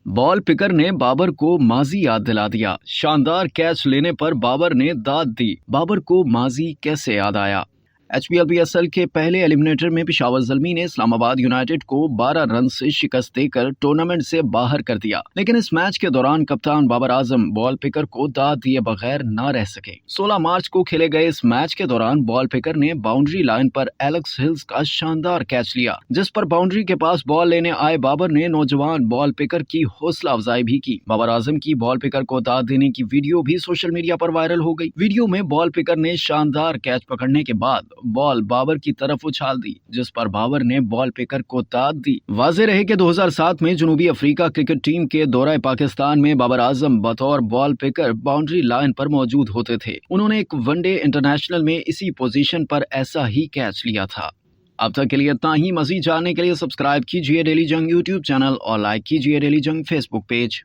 Ball picker ने बाबर को माजी याद दिला दिया। शानदार कैच लेने पर बाबर ने दाद दी। बाबर को माजी कैसे याद आया। HPL के पहले एलिमिनेटर में पेशावर ज़ल्मी ने इस्लामाबाद यूनाइटेड को 12 रन से शिकस्त देकर टूर्नामेंट से बाहर कर दिया, लेकिन इस मैच के दौरान कप्तान बाबर आजम बॉल पिकर को दाद दिए बगैर न रह सके। 16 मार्च को खेले गए इस मैच के दौरान बॉल पिकर ने बाउंड्री लाइन पर एलेक्स हिल्स का शानदार कैच लिया, जिस पर बाउंड्री के पास बॉल लेने आए बाबर ने नौजवान बॉल पिकर की हौसला अफजाई भी की। बाबर आजम की बॉल पिकर को दाद देने की वीडियो भी सोशल मीडिया पर वायरल हो गई। वीडियो में बॉल पिकर ने शानदार कैच पकड़ने के बाद बॉल बाबर की तरफ उछाल दी, जिस पर बाबर ने बॉल पिकर को दाद दी। वाज़ेह रहे कि 2007 में जनूबी अफ्रीका क्रिकेट टीम के दौरे पाकिस्तान में बाबर आजम बतौर बॉल पिकर बाउंड्री लाइन पर मौजूद होते थे। उन्होंने एक वनडे इंटरनेशनल में इसी पोजीशन पर ऐसा ही कैच लिया था। अब तक के लिए इतना ही। मज़ीद जानने के लिए सब्सक्राइब कीजिए डेली जंग यूट्यूब चैनल और लाइक कीजिए डेली जंग फेसबुक पेज।